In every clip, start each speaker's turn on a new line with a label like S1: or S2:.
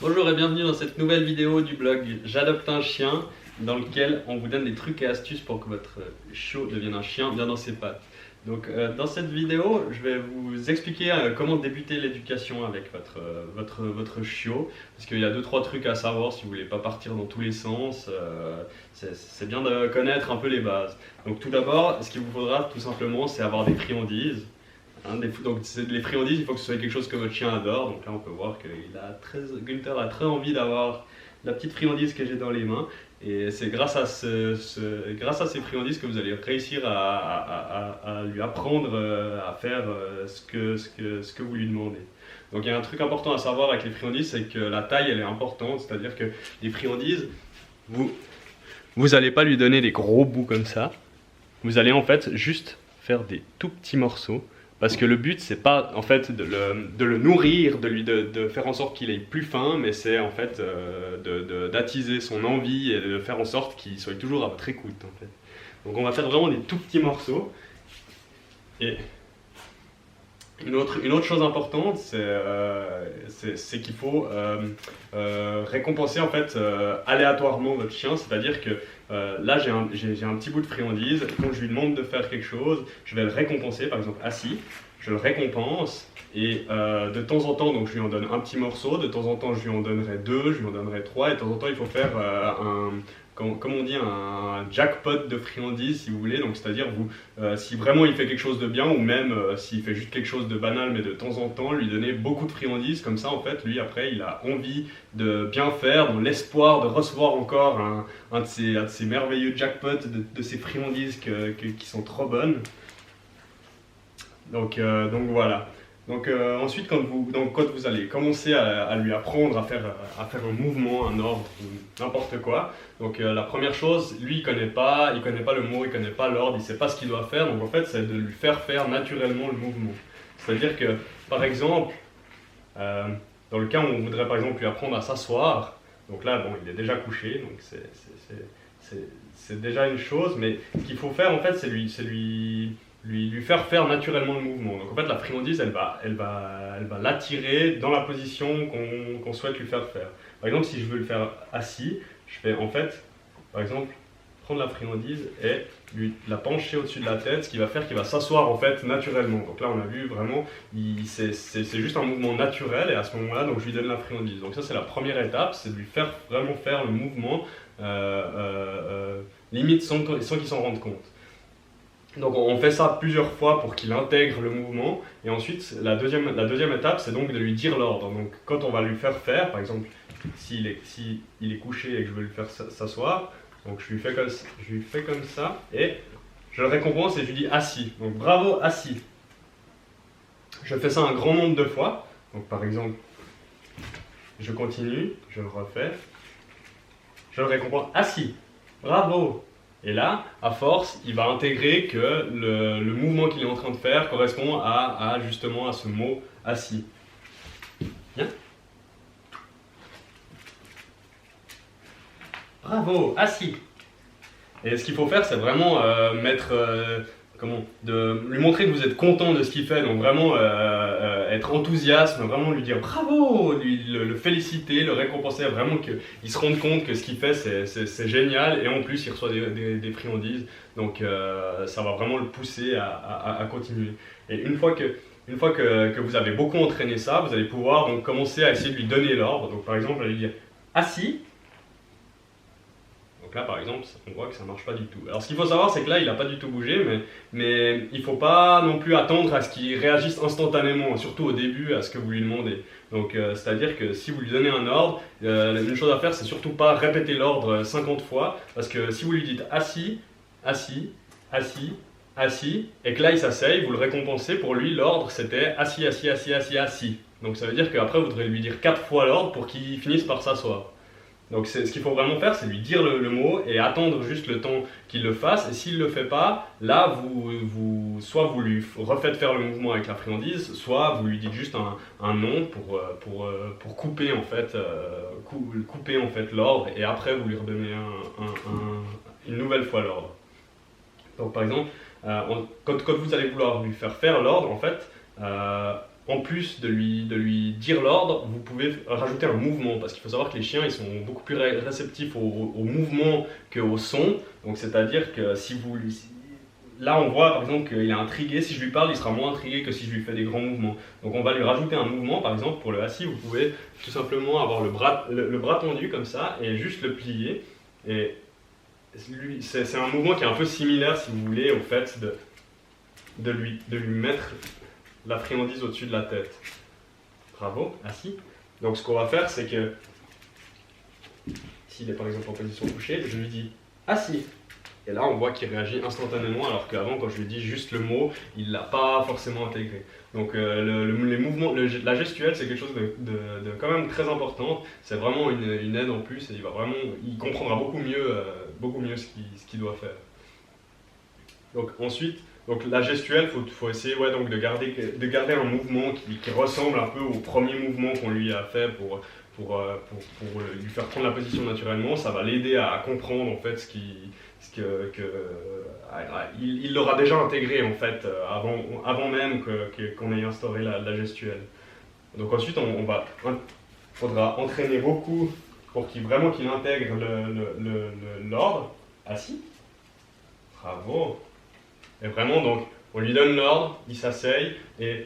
S1: Bonjour et bienvenue dans cette nouvelle vidéo du blog J'adopte un chien, dans lequel on vous donne des trucs et astuces pour que votre chiot devienne un chien bien dans ses pattes. Donc dans cette vidéo, je vais vous expliquer comment débuter l'éducation avec votre chiot, parce qu'il y a 2-3 trucs à savoir si vous voulez pas partir dans tous les sens. C'est bien de connaître un peu les bases. Donc tout d'abord, ce qu'il vous faudra tout simplement, c'est avoir des friandises. Donc les friandises, il faut que ce soit quelque chose que votre chien adore. Donc là on peut voir que Gunther a très envie d'avoir la petite friandise que j'ai dans les mains. Et c'est grâce à grâce à ces friandises que vous allez réussir à lui apprendre à faire ce que vous lui demandez. Donc il y a un truc important à savoir avec les friandises, c'est que la taille elle est importante. C'est-à-dire que les friandises, vous n'allez pas lui donner des gros bouts comme ça. Vous allez en fait juste faire des tout petits morceaux. Parce que le but, c'est pas en fait de le nourrir, de faire en sorte qu'il ait plus faim, mais c'est en fait d'attiser son envie et de faire en sorte qu'il soit toujours à votre écoute. En fait. Donc on va faire vraiment des tout petits morceaux. Et une autre chose importante, c'est qu'il faut récompenser en fait aléatoirement votre chien, c'est-à-dire que là j'ai un petit bout de friandise, quand je lui demande de faire quelque chose, je vais le récompenser, par exemple assis, je le récompense et de temps en temps donc je lui en donne un petit morceau, de temps en temps je lui en donnerai 2, je lui en donnerai 3 et de temps en temps il faut faire comme on dit, un jackpot de friandises si vous voulez, donc c'est-à-dire si vraiment il fait quelque chose de bien ou même s'il fait juste quelque chose de banal mais de temps en temps lui donner beaucoup de friandises, comme ça en fait lui après il a envie de bien faire dans l'espoir de recevoir encore un de ces merveilleux jackpots de ces friandises qui sont trop bonnes. Donc voilà. Donc ensuite quand vous allez commencer à lui apprendre à faire un mouvement, un ordre, n'importe quoi, donc la première chose, lui il connaît pas le mot, il connaît pas l'ordre, il sait pas ce qu'il doit faire, donc en fait c'est de lui faire naturellement le mouvement. C'est-à-dire que par exemple, dans le cas où on voudrait par exemple lui apprendre à s'asseoir, donc là bon il est déjà couché, donc c'est déjà une chose, mais ce qu'il faut faire en fait c'est lui faire naturellement le mouvement. Donc en fait la friandise elle va l'attirer dans la position qu'on souhaite lui faire faire. Par exemple si je veux le faire assis, je vais en fait par exemple prendre la friandise et lui la pencher au-dessus de la tête, ce qui va faire qu'il va s'asseoir en fait naturellement. Donc là on a vu vraiment, c'est juste un mouvement naturel et à ce moment-là donc je lui donne la friandise. Donc ça c'est la première étape, c'est de lui faire vraiment faire le mouvement limite sans qu'il s'en rende compte. Donc on fait ça plusieurs fois pour qu'il intègre le mouvement et ensuite la deuxième étape c'est donc de lui dire l'ordre. Donc quand on va lui faire par exemple s'il est couché et que je veux lui faire s'asseoir, donc je lui fais comme ça et je le récompense et je lui dis assis. Donc bravo assis. Je fais ça un grand nombre de fois. Donc par exemple je continue, je le refais, je le récompense assis. Bravo. Et là, à force, il va intégrer que le mouvement qu'il est en train de faire correspond justement à ce mot assis. Bien. Bravo, assis. Et ce qu'il faut faire, c'est vraiment de lui montrer que vous êtes content de ce qu'il fait, donc vraiment être enthousiaste, vraiment lui dire bravo, le féliciter, le récompenser, vraiment qu'il se rende compte que ce qu'il fait c'est génial et en plus il reçoit des friandises, donc ça va vraiment le pousser à continuer. Et une fois que vous avez beaucoup entraîné ça, vous allez pouvoir donc commencer à essayer de lui donner l'ordre, donc par exemple à lui dire assis. Donc là par exemple on voit que ça ne marche pas du tout. Alors ce qu'il faut savoir c'est que là il n'a pas du tout bougé, mais il ne faut pas non plus attendre à ce qu'il réagisse instantanément, surtout au début à ce que vous lui demandez. Donc c'est à dire que si vous lui donnez un ordre, une chose à faire c'est surtout pas répéter l'ordre 50 fois, parce que si vous lui dites assis, assis, assis, assis, et que là il s'asseye, vous le récompensez, pour lui l'ordre c'était assis, assis, assis, assis, assis. Donc ça veut dire qu'après vous devrez lui dire 4 fois l'ordre pour qu'il finisse par s'asseoir. Donc ce qu'il faut vraiment faire, c'est lui dire le mot et attendre juste le temps qu'il le fasse. Et s'il ne le fait pas, là, soit vous lui refaites faire le mouvement avec la friandise, soit vous lui dites juste un nom pour couper en fait, l'ordre et après vous lui redonnez une nouvelle fois l'ordre. Donc par exemple, quand vous allez vouloir lui faire l'ordre, en fait, en plus de lui dire l'ordre, vous pouvez rajouter un mouvement, parce qu'il faut savoir que les chiens ils sont beaucoup plus réceptifs au mouvement qu'au son. Donc c'est-à-dire que si vous là on voit par exemple qu'il est intrigué, si je lui parle il sera moins intrigué que si je lui fais des grands mouvements. Donc on va lui rajouter un mouvement, par exemple pour le assis vous pouvez tout simplement avoir le bras tendu comme ça et juste le plier. Et c'est un mouvement qui est un peu similaire si vous voulez au fait de lui mettre la friandise au-dessus de la tête. Bravo, assis. Donc ce qu'on va faire, c'est que s'il est par exemple en position couchée, je lui dis assis. Et là, on voit qu'il réagit instantanément, alors qu'avant, quand je lui dis juste le mot, il ne l'a pas forcément intégré. Donc les mouvements, la gestuelle, c'est quelque chose de quand même très important. C'est vraiment une aide en plus et il comprendra beaucoup mieux ce qu'il doit faire. Donc ensuite, la gestuelle, faut essayer donc de garder un mouvement qui ressemble un peu au premier mouvement qu'on lui a fait pour lui faire prendre la position naturellement. Ça va l'aider à comprendre en fait il l'aura déjà intégré en fait avant même qu'on ait instauré la gestuelle. Donc ensuite, faudra entraîner beaucoup pour qu'il intègre l'ordre. Assis. Bravo. Et vraiment, donc, on lui donne l'ordre, il s'asseye, et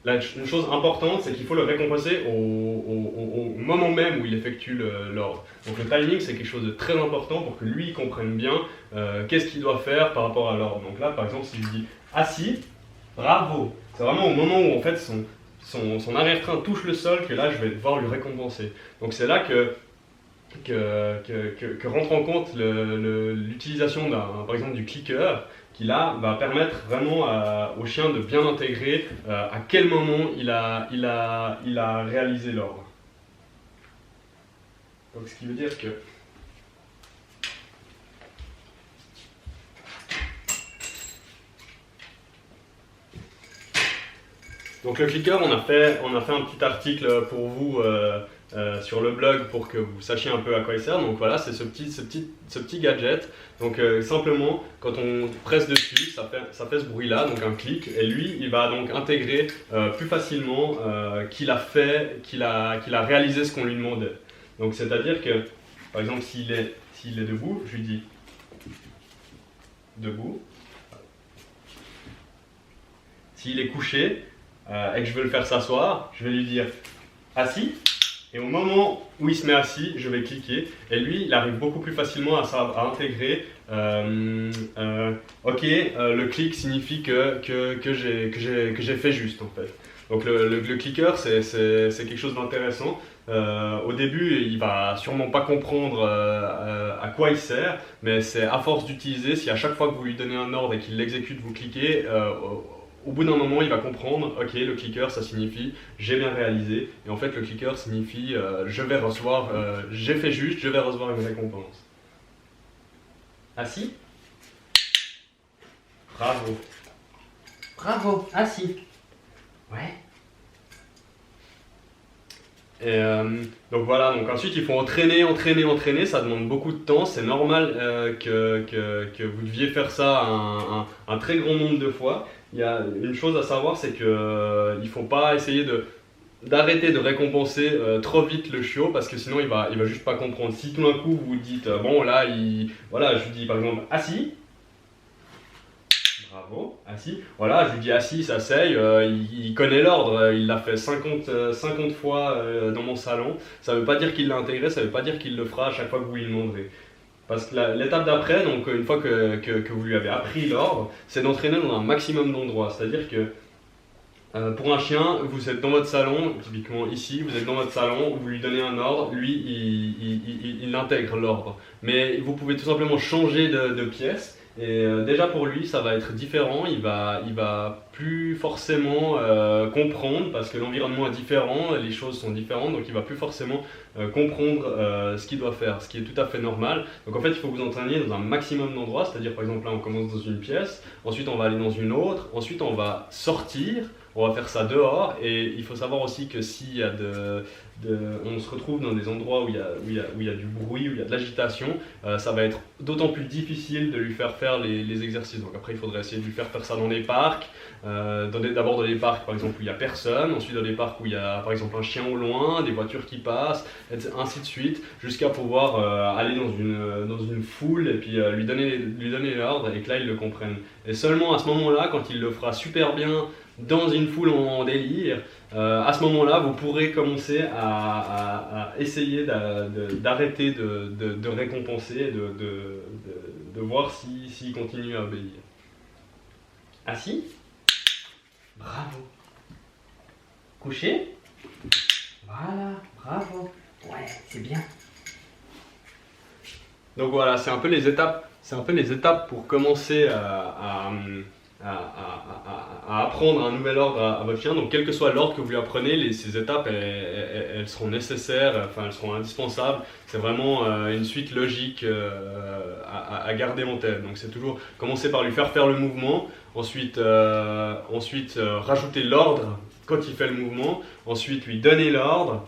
S1: une chose importante, c'est qu'il faut le récompenser au moment même où il effectue l'ordre. Donc le timing, c'est quelque chose de très important pour que lui comprenne bien qu'est-ce qu'il doit faire par rapport à l'ordre. Donc là, par exemple, si je dis assis, bravo. C'est vraiment au moment où en fait son arrière-train touche le sol que là, je vais devoir lui récompenser. Donc c'est là que rentre en compte l'utilisation par exemple du clicker, qui là va permettre vraiment au chien de bien intégrer à quel moment il a réalisé l'ordre. Donc ce qui veut dire que donc le clicker, on a fait un petit article pour vous sur le blog pour que vous sachiez un peu à quoi il sert. Donc voilà, c'est ce petit gadget. Donc simplement, quand on presse dessus, ça fait ce bruit-là, donc un clic. Et lui, il va donc intégrer plus facilement qu'il a réalisé ce qu'on lui demandait. Donc c'est-à-dire que, par exemple, s'il est debout, je lui dis debout. S'il est couché et que je veux le faire s'asseoir, je vais lui dire assis. Et au moment où il se met assis, je vais cliquer et lui, il arrive beaucoup plus facilement à intégrer. Ok, le clic signifie que j'ai fait juste en fait. Donc le clicker, c'est quelque chose d'intéressant. Au début, il va sûrement pas comprendre à quoi il sert, mais c'est à force d'utiliser, si à chaque fois que vous lui donnez un ordre et qu'il l'exécute, vous cliquez, au bout d'un moment, il va comprendre, ok, le clicker, ça signifie j'ai bien réalisé. Et en fait, le clicker signifie je vais recevoir, j'ai fait juste, je vais recevoir une récompense. Assis. Bravo. Bravo, assis. Ouais. Et donc voilà, donc ensuite il faut entraîner, ça demande beaucoup de temps, c'est normal que vous deviez faire ça un très grand nombre de fois. Il y a une chose à savoir, c'est qu'il ne faut pas essayer d'arrêter de récompenser trop vite le chiot, parce que sinon il va juste pas comprendre. Si tout d'un coup vous dites, bon là, voilà, je lui dis par exemple assis. Bravo, assis. Voilà, je lui dis assis, il s'asseye, il connaît l'ordre, il l'a fait 50 fois dans mon salon. Ça ne veut pas dire qu'il l'a intégré, ça ne veut pas dire qu'il le fera à chaque fois que vous lui demanderez. Parce que l'étape d'après, donc une fois que vous lui avez appris l'ordre, c'est d'entraîner dans un maximum d'endroits. C'est-à-dire que pour un chien, vous êtes dans votre salon, typiquement ici, vous êtes dans votre salon, vous lui donnez un ordre, lui il intègre l'ordre. Mais vous pouvez tout simplement changer de pièce. Et déjà pour lui, ça va être différent, il va plus forcément comprendre parce que l'environnement est différent, les choses sont différentes, donc il va plus forcément comprendre ce qu'il doit faire, ce qui est tout à fait normal. Donc en fait, il faut que vous entraîniez dans un maximum d'endroits, c'est-à-dire par exemple là on commence dans une pièce, ensuite on va aller dans une autre, ensuite on va sortir, on va faire ça dehors. Et il faut savoir aussi que s'il y a on se retrouve dans des endroits où il y a du bruit, où il y a de l'agitation, ça va être d'autant plus difficile de lui faire faire les exercices. Donc après il faudrait essayer de lui faire ça dans les parcs, d'abord dans les parcs par exemple où il n'y a personne, ensuite dans les parcs où il y a par exemple un chien au loin, des voitures qui passent, ainsi de suite, jusqu'à pouvoir aller dans une foule et puis lui donner l'ordre et que là il le comprenne. Et seulement à ce moment-là, quand il le fera super bien dans une foule en délire, à ce moment-là, vous pourrez commencer à essayer d'arrêter de récompenser, de voir s'il continue à obéir. Assis. Bravo. Couché. Voilà, bravo. Ouais, c'est bien. Donc voilà, c'est un peu les étapes pour commencer à apprendre un nouvel ordre à votre chien. Donc quel que soit l'ordre que vous lui apprenez, ces étapes elles seront nécessaires, enfin elles seront indispensables. C'est vraiment une suite logique à garder en tête. Donc c'est toujours commencer par lui faire le mouvement, ensuite rajouter l'ordre quand il fait le mouvement, ensuite lui donner l'ordre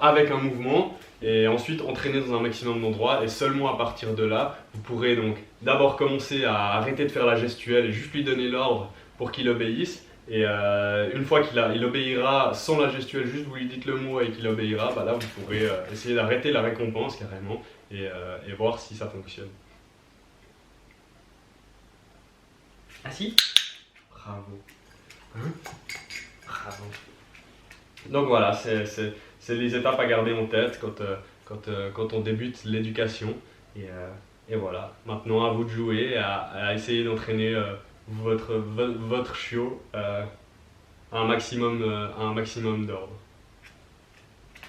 S1: avec un mouvement, et ensuite entraîner dans un maximum d'endroits, et seulement à partir de là, vous pourrez donc d'abord commencer à arrêter de faire la gestuelle et juste lui donner l'ordre pour qu'il obéisse, et une fois qu'il obéira sans la gestuelle, juste vous lui dites le mot et qu'il obéira, bah là vous pourrez essayer d'arrêter la récompense carrément et voir si ça fonctionne. Assis. Bravo. Hein? Bravo. Donc voilà, c'est les étapes à garder en tête quand on débute l'éducation. Et voilà, maintenant à vous de jouer, à essayer d'entraîner votre chiot à un maximum d'ordre.